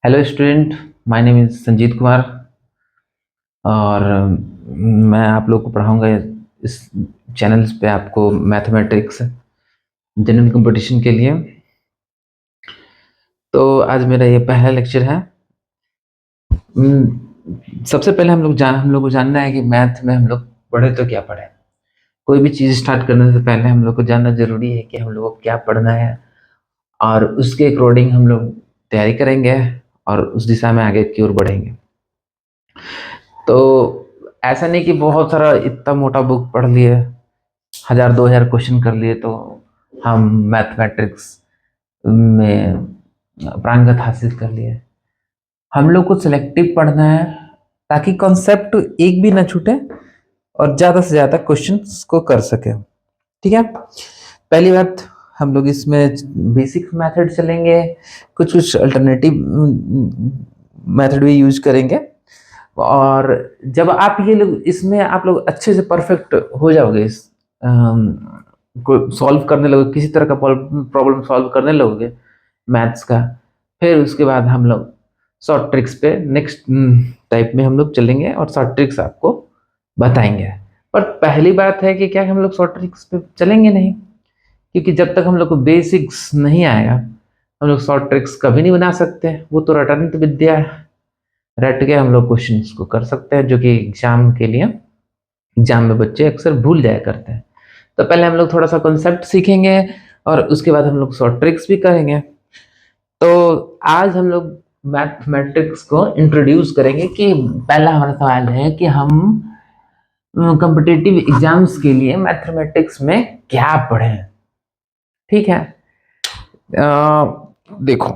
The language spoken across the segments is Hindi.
Hello student, my name is Sanjeet Kumar और मैं आप लोग को पढ़ाऊंगा इस चैनल पे आपको मैथमेटिक्स जनरल कंपटीशन के लिए। तो आज मेरा ये पहला लेक्चर है। सबसे पहले हम लोग को जानना है कि मैथ में हम लोग पढ़े तो क्या पढ़े। कोई भी चीज़ स्टार्ट करने से पहले हम लोग को जानना जरूरी है कि हम लोग को क्या पढ़ना है और उसके अकॉर्डिंग हम लोग तैयारी करेंगे और उस दिशा में आगे की ओर बढ़ेंगे। तो ऐसा नहीं कि बहुत सारा इतना मोटा बुक पढ़ लिए, 1000-2000 क्वेश्चन कर लिए तो हम मैथमेटिक्स में प्रांगत हासिल कर लिए। हम लोग को सिलेक्टिव पढ़ना है ताकि कॉन्सेप्ट एक भी ना छूटे और ज़्यादा से ज़्यादा क्वेश्चंस को कर सके। ठीक है, पहली बात हम लोग इसमें बेसिक मेथड चलेंगे, कुछ कुछ अल्टरनेटिव मेथड भी यूज करेंगे। और जब आप ये लोग इसमें आप लोग अच्छे से परफेक्ट हो जाओगे, इस को सॉल्व करने लगोगे, किसी तरह का प्रॉब्लम सॉल्व करने लगोगे मैथ्स का, फिर उसके बाद हम लोग शॉर्ट ट्रिक्स पे नेक्स्ट टाइप में हम लोग चलेंगे और शॉर्ट ट्रिक्स आपको बताएंगे। पर पहली बात है कि क्या हम लोग शॉर्ट ट्रिक्स पे चलेंगे नहीं, क्योंकि जब तक हम लोग को बेसिक्स नहीं आएगा हम लोग शॉर्ट ट्रिक्स कभी नहीं बना सकते। वो तो रटंत विद्या है, रट के हम लोग क्वेश्चंस को कर सकते हैं, जो कि एग्जाम के लिए एग्जाम में बच्चे अक्सर भूल जाया करते हैं। तो पहले हम लोग थोड़ा सा कॉन्सेप्ट सीखेंगे और उसके बाद हम लोग शॉर्ट ट्रिक्स भी करेंगे। तो आज हम लोग मैथमेटिक्स को इंट्रोड्यूस करेंगे कि पहला हमारा सवाल है कि हम कॉम्पिटिटिव एग्जाम्स के लिए मैथमेटिक्स में क्या पढ़ें। ठीक है, देखो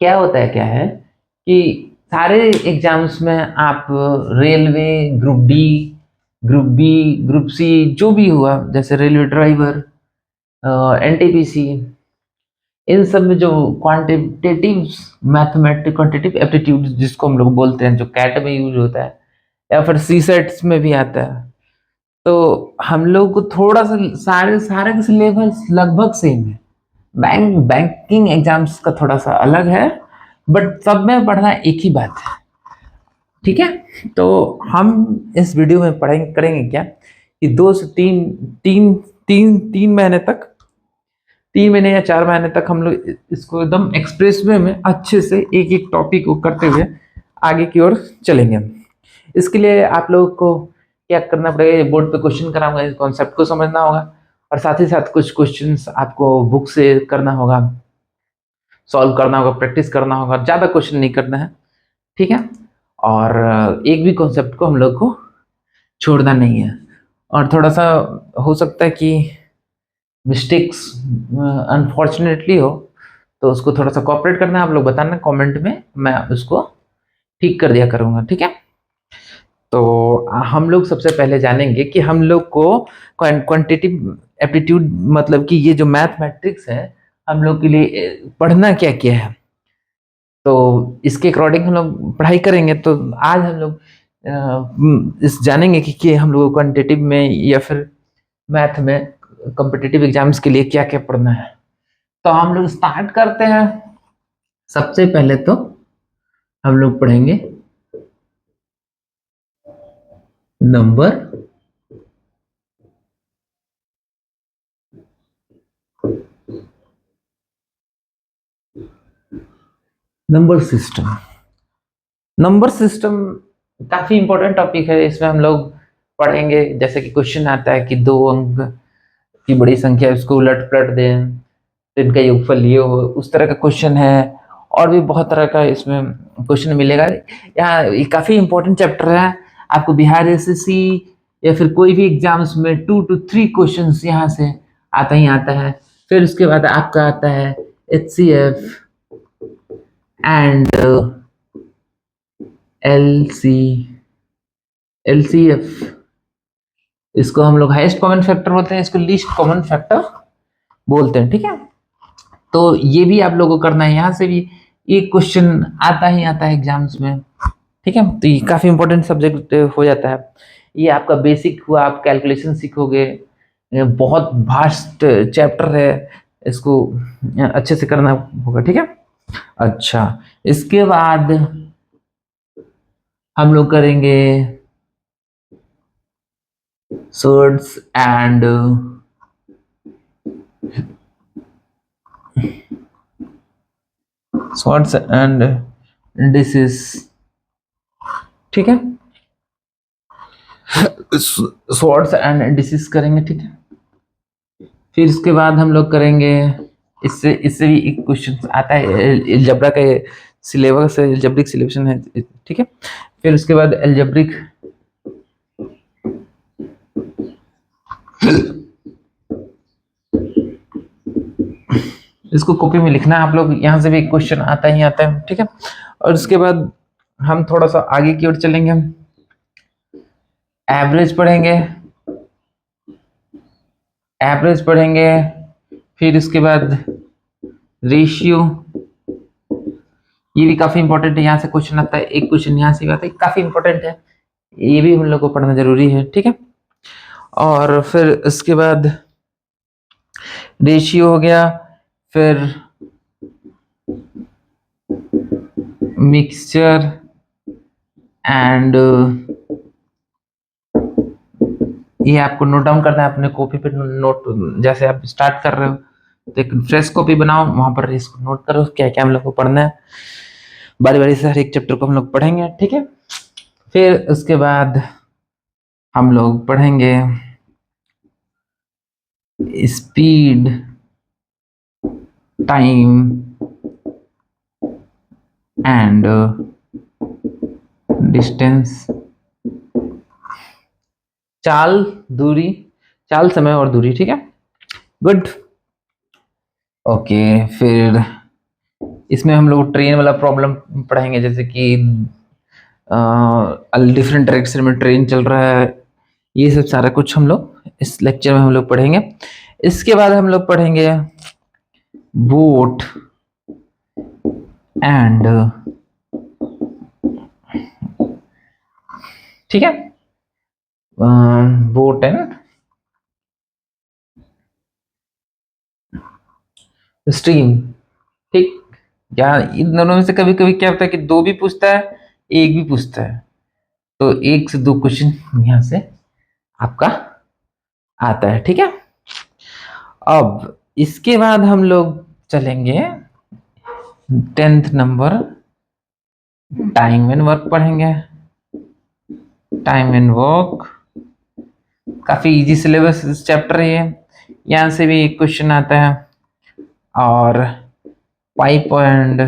क्या होता है, क्या है कि सारे एग्जाम्स में आप railway, group D, group B, group C, जो भी हुआ, जैसे रेलवे ड्राइवर, एनटीपीसी, इन सब में जो क्वांटिटेटिव मैथमेटिक, क्वांटिटेटिव एप्टीट्यूड जिसको हम लोग बोलते हैं, जो कैट में यूज होता है या फिर सी सेट्स में भी आता है, तो हम लोग को थोड़ा सा सारे सारे के सिलेबस लगभग सेम है। बैंकिंग एग्जाम्स का थोड़ा सा अलग है, बट सब में पढ़ना एक ही बात है। ठीक है, तो हम इस वीडियो में पढ़ेंगे करेंगे क्या कि 2 से 3 तीन तीन तीन महीने तक, 3 महीने या 4 महीने तक हम लोग इसको एकदम एक्सप्रेस वे में अच्छे से एक एक टॉपिक को करते हुए आगे की ओर चलेंगे। इसके लिए आप लोगों को क्या करना पड़ेगा, बोर्ड पे क्वेश्चन कराऊंगा, इस कॉन्सेप्ट को समझना होगा और साथ ही साथ कुछ क्वेश्चंस आपको बुक से करना होगा, सॉल्व करना होगा, प्रैक्टिस करना होगा, ज़्यादा क्वेश्चन नहीं करना है। ठीक है, और एक भी कॉन्सेप्ट को हम लोग को छोड़ना नहीं है। और थोड़ा सा हो सकता है कि मिस्टेक्स अनफॉर्चुनेटली हो, तो उसको थोड़ा सा कोऑपरेट करना, आप लोग बताना कमेंट में, मैं उसको ठीक कर दिया करूँगा। ठीक है, तो हम लोग सबसे पहले जानेंगे कि हम लोग को क्वांटिटेटिव एप्टीट्यूड, मतलब कि ये जो मैथमेटिक्स है हम लोग के लिए पढ़ना क्या क्या है। तो इसके अकॉर्डिंग हम लोग पढ़ाई करेंगे। तो आज हम लोग इस जानेंगे कि हम लोग क्वांटिटेटिव में या फिर मैथ में कॉम्पिटिटिव एग्जाम्स के लिए क्या क्या पढ़ना है। तो हम लोग स्टार्ट करते हैं। सबसे पहले तो हम लोग पढ़ेंगे number number system. Number system काफी इंपॉर्टेंट टॉपिक है। इसमें हम लोग पढ़ेंगे, जैसे कि क्वेश्चन आता है कि 2 अंक की बड़ी संख्या उसको उलट पलट दें तो इनका योगफल ये हो, उस तरह का क्वेश्चन है। और भी बहुत तरह का इसमें क्वेश्चन मिलेगा। यहाँ ये काफी इंपॉर्टेंट चैप्टर है। आपको बिहार एसएससी या फिर कोई भी एग्जाम्स में 2 to 3 क्वेश्चंस यहाँ से आता ही आता है। फिर उसके बाद आपका आता है HCF एंड LCF। इसको हम लोग हाईएस्ट कॉमन फैक्टर बोलते हैं, इसको लीस्ट कॉमन फैक्टर बोलते हैं। ठीक है, तो ये भी आप लोगों को करना है। यहाँ से भी एक क्वेश्चन आता ही आता है एग्जाम्स में। ठीक है, तो ये काफी इंपॉर्टेंट सब्जेक्ट हो जाता है। ये आपका बेसिक हुआ, आप कैलकुलेशन सीखोगे। ये बहुत वास्ट चैप्टर है, इसको अच्छे से करना होगा। ठीक है, अच्छा, इसके बाद हम लोग करेंगे swords and disease, ठीक है। swords and disease करेंगे, ठीक है। फिर इसके बाद हम लोग करेंगे, इससे इससे भी एक क्वेश्चन आता है, एलजेब्रा का सिलेबस है, एल्जेब्रिक सिलेक्शन है, ठीक है। फिर उसके बाद एल्जेब्रिक इसको कॉपी में लिखना है आप लोग, यहाँ से भी एक क्वेश्चन आता ही आता है, ठीक है। और उसके बाद हम थोड़ा सा आगे की ओर चलेंगे, हम एवरेज पढ़ेंगे, फिर उसके बाद रेशियो, ये भी काफी इंपॉर्टेंट है, यहाँ से क्वेश्चन आता है, एक क्वेश्चन यहाँ से भी आता है, काफी इंपॉर्टेंट है, ये भी हम लोग को पढ़ना जरूरी है, ठीक है। और फिर उसके बाद रेशियो हो गया, फिर मिक्सचर एंड ये आपको नोट डाउन करना है अपने कॉपी पे, नोट जैसे आप स्टार्ट कर रहे हो तो एक फ्रेश कॉपी बनाओ, वहां पर इसको नोट करो क्या क्या हम लोग को पढ़ना है, बारी बारी से हर एक चैप्टर को हम लोग पढ़ेंगे, ठीक है। फिर उसके बाद हम लोग पढ़ेंगे स्पीड, टाइम एंड डिस्टेंस, चाल दूरी, चाल समय और दूरी, ठीक है, गुड। ओके, फिर इसमें हम लोग ट्रेन वाला प्रॉब्लम पढ़ेंगे, जैसे कि डिफरेंट डायरेक्शन में ट्रेन चल रहा है, ये सब सारा कुछ हम लोग इस लेक्चर में हम लोग पढ़ेंगे। इसके बाद हम लोग पढ़ेंगे बोट एंड, ठीक है, बोट एंड स्ट्रीम, ठीक। या इन दोनों में से कभी कभी क्या होता है कि दो भी पूछता है, एक भी पूछता है, तो एक से दो क्वेश्चन यहां से आपका आता है, ठीक है। अब इसके बाद हम लोग चलेंगे 10th number, time and work पढ़ेंगे, टाइम एंड वर्क, काफी इजी सिलेबस चैप्टर है ये, यहाँ से भी एक क्वेश्चन आता है। और पाइप एंड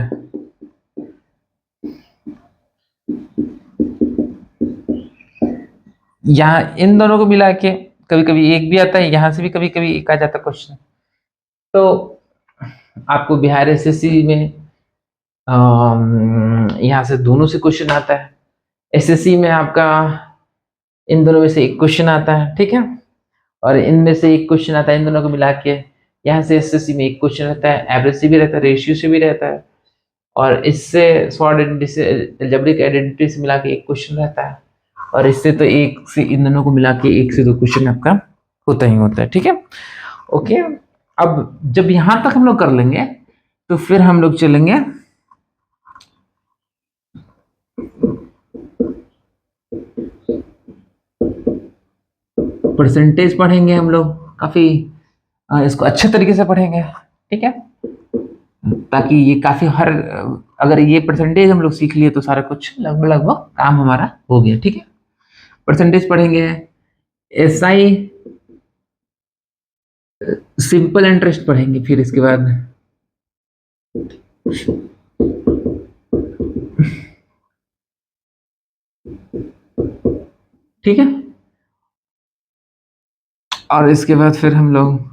यहाँ इन दोनों को मिला के कभी कभी एक भी आता है, यहाँ से भी कभी कभी एक आ जाता है क्वेश्चन। तो आपको बिहार एसएससी में यहाँ से दोनों से क्वेश्चन आता है, एसएससी में आपका इन दोनों में से एक क्वेश्चन आता है, ठीक है। और इनमें से एक क्वेश्चन आता है, इन दोनों को मिला के यहाँ से एसएससी में एक क्वेश्चन रहता है, एवरेज से भी रहता है, रेशियो से भी रहता है, और इससे स्वॉट एल्जेब्रिक आइडेंटिटी से मिला के एक क्वेश्चन रहता है, और इससे तो एक से इन दोनों को मिला के एक से दो क्वेश्चन आपका होता ही होता है, ठीक है। ओके, अब जब यहां तक हम लोग कर लेंगे तो फिर हम लोग चलेंगे परसेंटेज पढ़ेंगे हम लोग, काफी इसको अच्छे तरीके से पढ़ेंगे, ठीक है, ताकि ये काफी हर अगर ये परसेंटेज हम लोग सीख लिए तो सारा कुछ लगभग लगभग काम हमारा हो गया, ठीक है। परसेंटेज पढ़ेंगे, एसआई सिंपल इंटरेस्ट पढ़ेंगे, फिर इसके बाद ठीक है। और इसके बाद फिर हम लोग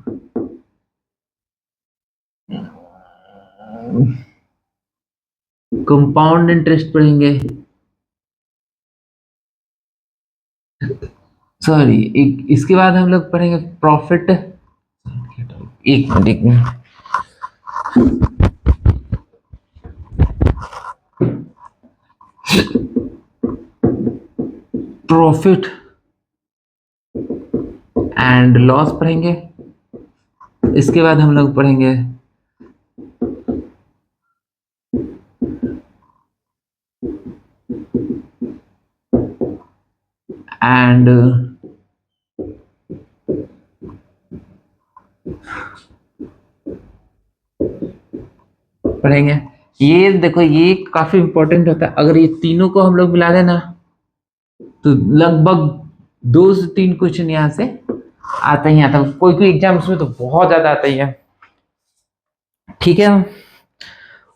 कंपाउंड इंटरेस्ट पढ़ेंगे, सॉरी इसके बाद हम लोग पढ़ेंगे प्रॉफिट, एक मिनट, प्रॉफिट एंड लॉस पढ़ेंगे। इसके बाद हम लोग पढ़ेंगे एंड पढ़ेंगे। ये देखो, ये काफी इंपॉर्टेंट होता है। अगर ये तीनों को हम लोग मिला देना तो लगभग 2 से 3 क्वेश्चन यहाँ से आता ही आता है। कोई कोई एग्जाम्स में तो बहुत ज्यादा आता ही है। ठीक है।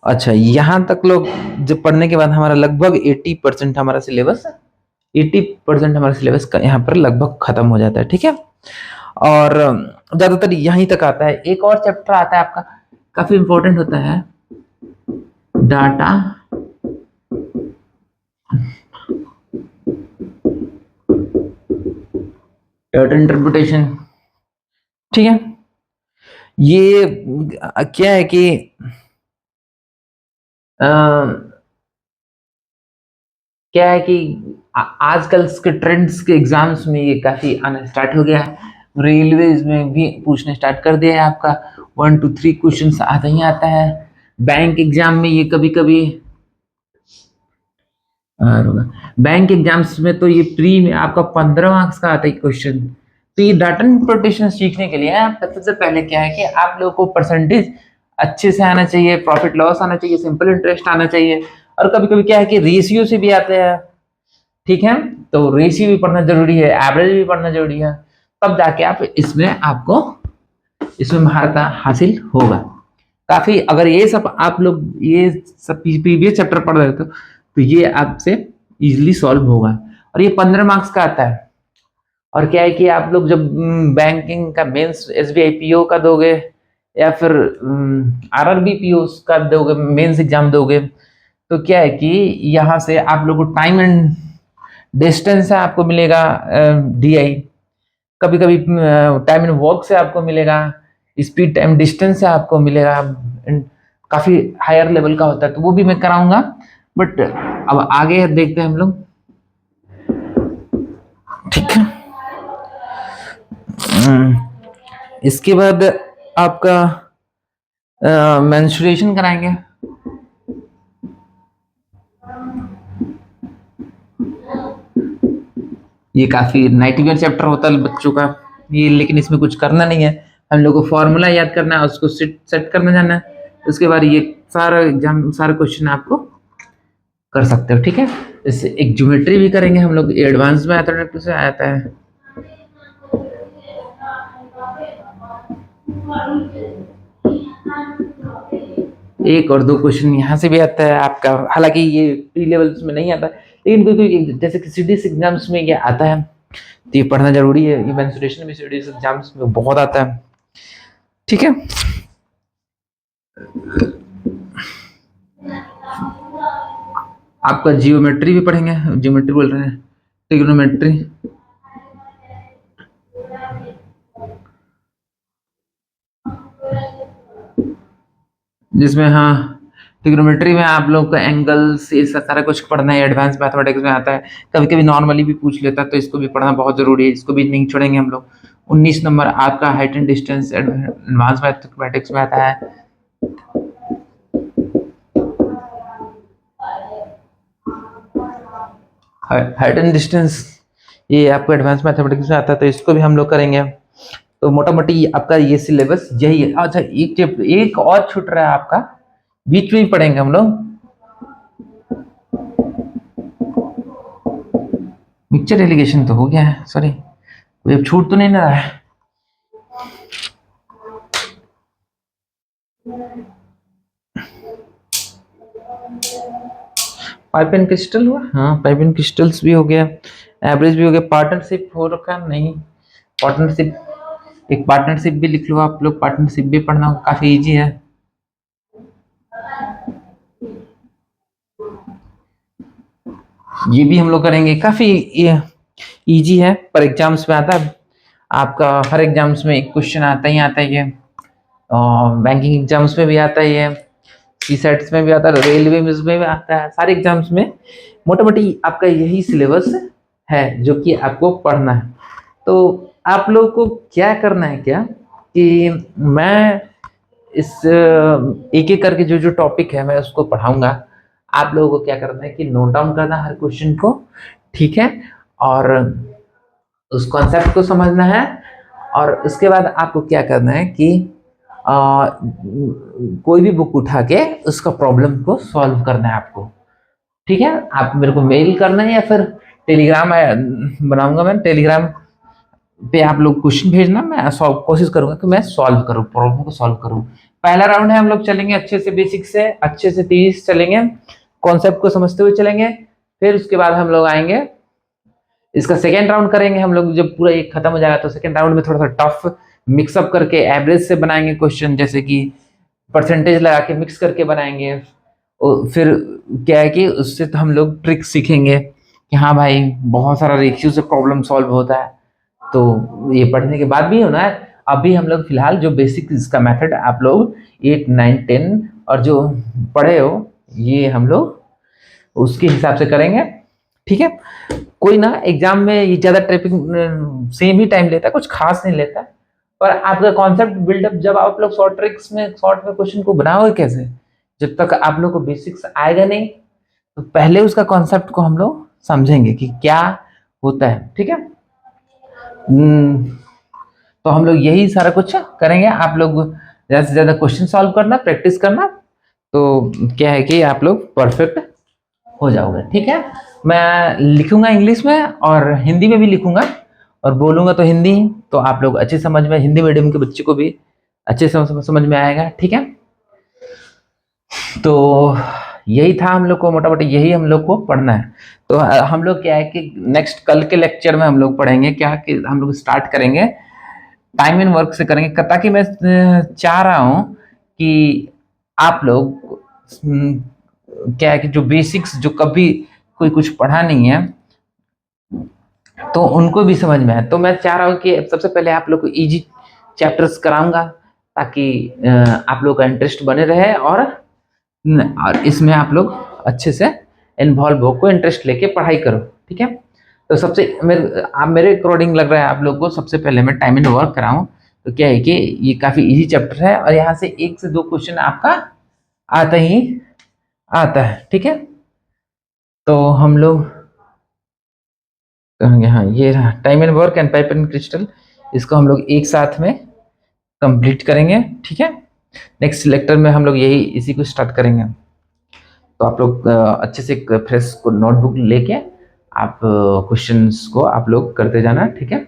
अच्छा, यहाँ तक लोग जब पढ़ने के बाद हमारा लगभग 80% हमारा सिलेबस 80% हमारा सिलेबस का यहाँ पर लगभग खत्म हो जाता है। ठीक है। और ज्यादातर यहीं तक आता है। एक और चैप्टर आता है आपका, काफी इंपॉर्टेंट होता है, डाटा इंटरप्रिटेशन। ठीक है। ये क्या है कि क्या है कि आजकल के ट्रेंड्स के एग्जाम्स में ये काफी आना स्टार्ट हो गया है। रेलवेज में भी पूछने स्टार्ट कर दिया है। आपका 1 to 3 क्वेश्चन आता ही आता है। बैंक एग्जाम में ये कभी कभी बैंक एग्जाम्स में तो ये प्री में आपका 15 मार्क्स का आता है क्वेश्चन। तो ये डाटा इंटरप्रिटेशन सीखने के लिए आप सबसे पहले क्या है कि आप लोगों को परसेंटेज अच्छे से आना चाहिए, प्रॉफिट लॉस आना चाहिए, सिंपल इंटरेस्ट आना चाहिए, और कभी कभी क्या है कि रेशियो से भी आते हैं। ठीक है। तो रेशियो भी पढ़ना जरूरी है, एवरेज भी पढ़ना जरूरी है, तब जाके आप इसमें आपको इसमें महारत हासिल होगा। काफी अगर ये सब आप लोग ये सब प्रीवियस चैप्टर पढ़ रहे तो ये आपसे इजीली सॉल्व होगा। और ये 15 मार्क्स का आता है। और क्या है कि आप लोग जब बैंकिंग का मेंस एसबीआई पीओ का दोगे या फिर आरआरबी पीओ का दोगे, मेंस एग्जाम दोगे, तो क्या है कि यहाँ से आप लोग को टाइम एंड डिस्टेंस से आपको मिलेगा डीआई, कभी कभी टाइम एंड वर्क से आपको मिलेगा, स्पीड टाइम डिस्टेंस से आपको मिलेगा। काफी हायर लेवल का होता है, तो वो भी मैं कराऊंगा। बट अब आगे देखते हैं हम लोग। ठीक है। इसके बाद आपका मेंस्ट्रुएशन कराएंगे। ये काफी नाइटिंगेल चैप्टर होता है बच्चों का ये, लेकिन इसमें कुछ करना नहीं है। हम लोग को फॉर्मूला याद करना है, उसको सेट करना जाना है। उसके बाद ये सारा एग्जाम सारे क्वेश्चन आपको कर सकते हो। ठीक है। इससे एक ज्योमेट्री भी करेंगे हम लोग, एडवांस में मैथमेटिक्स से आता है। एक और 2 क्वेश्चन यहाँ से भी आता है आपका, हालांकि ये प्री लेवल्स में नहीं आता, लेकिन कोई कोई जैसे कि सीडीएस एग्जाम्स में ये आता है, तो ये पढ़ना जरूरी है। ये मेंसुरेशन भी सीडीएस एग्जाम्स में बहुत आता है। ठीक है। आपका जियोमेट्री भी पढ़ेंगे, जियोमेट्री बोल रहे हैं, ट्रिग्नोमेट्री। जिसमें हाँ, ट्रिग्नोमेट्री में आप लोग को एंगल्स ये सारा कुछ पढ़ना है, एडवांस मैथमेटिक्स में आता है। कभी कभी नॉर्मली भी पूछ लेता है, तो इसको भी पढ़ना बहुत जरूरी है, इसको भी नहीं छोड़ेंगे हम लोग। 19 नंबर आपका height and distance advance mathematics में आता है। हाइट एंड डिस्टेंस ये आपको एडवांस मैथमेटिक्स में आता है, तो इसको भी हम लोग करेंगे। तो मोटा मोटी आपका ये सिलेबस यही है। अच्छा, एक और छूट रहा है आपका, बीच में ही पढ़ेंगे हम लोग, मिक्सचर एलिगेशन तो हो गया है, सॉरी कोई अब छूट तो नहीं ना रहा है। पाइप एंड क्रिस्टल हुआ, हाँ पाइप एंड क्रिस्टल्स भी हो गया, एवरेज भी हो गया, पार्टनरशिप हो रखा नहीं, पार्टनरशिप एक पार्टनरशिप भी लिख लो आप लोग, पार्टनरशिप भी पढ़ना काफी इजी है। ये भी हम लोग करेंगे, काफी इजी है, पर एग्जाम्स में आता है आपका, हर एग्जाम्स में एक क्वेश्चन आता ही आता है ये। बैंकिंग एग्जाम्स में भी आता है ये, सी सेट्स में भी आता है, रेलवे में भी आता है, सारे एग्जाम्स में मोटा मोटी आपका यही सिलेबस है जो कि आपको पढ़ना है। तो आप लोगों को क्या करना है क्या कि मैं इस एक एक करके जो जो टॉपिक है मैं उसको पढ़ाऊंगा। आप लोगों को क्या करना है कि नोट डाउन करना हर क्वेश्चन को। ठीक है। और उस कॉन्सेप्ट को समझना है, और उसके बाद आपको क्या करना है कि कोई भी बुक उठा के उसका प्रॉब्लम को सॉल्व करना है आपको। ठीक है, आप मेरे को मेल करना है या फिर टेलीग्राम बनाऊंगा मैं, टेलीग्राम पे आप लोग क्वेश्चन भेजना, मैं कोशिश करूंगा कि मैं सॉल्व करूं, प्रॉब्लम को सॉल्व करूं। पहला राउंड है, हम लोग चलेंगे अच्छे से बेसिक से, अच्छे से 30 चलेंगे, कॉन्सेप्ट को समझते हुए चलेंगे। फिर उसके बाद हम लोग आएंगे, इसका सेकेंड राउंड करेंगे हम लोग। जब पूरा एक खत्म हो जाएगा तो सेकेंड राउंड में थोड़ा सा टफ मिक्सअप करके एवरेज से बनाएंगे क्वेश्चन, जैसे कि परसेंटेज लगा के मिक्स करके बनाएंगे। और फिर क्या है कि उससे तो हम लोग ट्रिक सीखेंगे कि हाँ भाई बहुत सारा रेशियो से प्रॉब्लम सॉल्व होता है, तो ये पढ़ने के बाद भी होना है। अभी हम लोग फिलहाल जो बेसिक इसका मेथड आप लोग 8, 9, 10 और जो पढ़े हो ये हम लोग उसके हिसाब से करेंगे। ठीक है, कोई ना एग्जाम में ये ज्यादा ट्रिपिंग सेम ही टाइम लेता है, कुछ खास नहीं लेता, पर आपका कॉन्सेप्ट बिल्डअप जब आप लोग शॉर्ट ट्रिक्स में शॉर्ट में क्वेश्चन को बनाओगे कैसे, जब तक आप लोग को बेसिक्स आएगा नहीं, तो पहले उसका कॉन्सेप्ट को हम लोग समझेंगे कि क्या होता है। ठीक है, तो हम लोग यही सारा कुछ करेंगे। आप लोग ज्यादा से ज्यादा क्वेश्चन सॉल्व करना, प्रैक्टिस करना, तो क्या है कि आप लोग परफेक्ट हो जाओगे। ठीक है, मैं लिखूंगा इंग्लिश में और हिंदी में भी लिखूंगा, और बोलूंगा तो हिंदी, तो आप लोग अच्छे समझ में, हिंदी मीडियम के बच्चे को भी अच्छे समझ में आएगा। ठीक है, तो यही था हम लोग को, मोटा मोटी यही हम लोग को पढ़ना है। तो हम लोग क्या है कि नेक्स्ट कल के लेक्चर में हम लोग पढ़ेंगे क्या, कि हम लोग स्टार्ट करेंगे टाइम एंड वर्क से करेंगे, ताकि मैं चाह रहा हूं कि आप लोग क्या है कि जो बेसिक्स, जो कभी कोई कुछ पढ़ा नहीं है तो उनको भी समझ में आए। तो मैं चाह रहा हूँ कि सबसे पहले आप लोग को इजी चैप्टर्स कराऊंगा, ताकि आप लोग का इंटरेस्ट बने रहे, और इसमें आप लोग अच्छे से इन्वॉल्व होकर इंटरेस्ट लेके पढ़ाई करो। ठीक है, तो सबसे मेरे अकॉर्डिंग लग रहा है आप लोग को सबसे पहले मैं टाइम एंड वर्क कराऊं, तो क्या है कि ये काफी इजी चैप्टर है, और यहाँ से 1 से 2 क्वेश्चन आपका आता ही आता है। ठीक है, तो हम लोग कहेंगे, हाँ ये रहा time and work and pipe and crystal, इसको हम लोग एक साथ में कंप्लीट करेंगे। ठीक है, नेक्स्ट लेक्चर में हम लोग यही इसी को स्टार्ट करेंगे। तो आप लोग अच्छे से एक फ्रेश को नोटबुक लेके आप क्वेश्चंस को आप लोग करते जाना। ठीक है,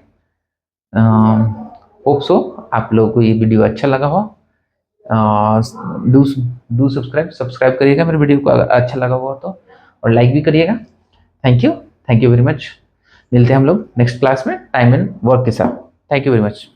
होप सो आप लोगों को ये वीडियो अच्छा लगा हो। डू डू सब्सक्राइब करिएगा मेरे वीडियो को अगर अच्छा लगा हुआ तो, और लाइक भी करिएगा। Thank you very much. मिलते हैं हम लोग नेक्स्ट क्लास में टाइम एंड वर्क के साथ। Thank you very much.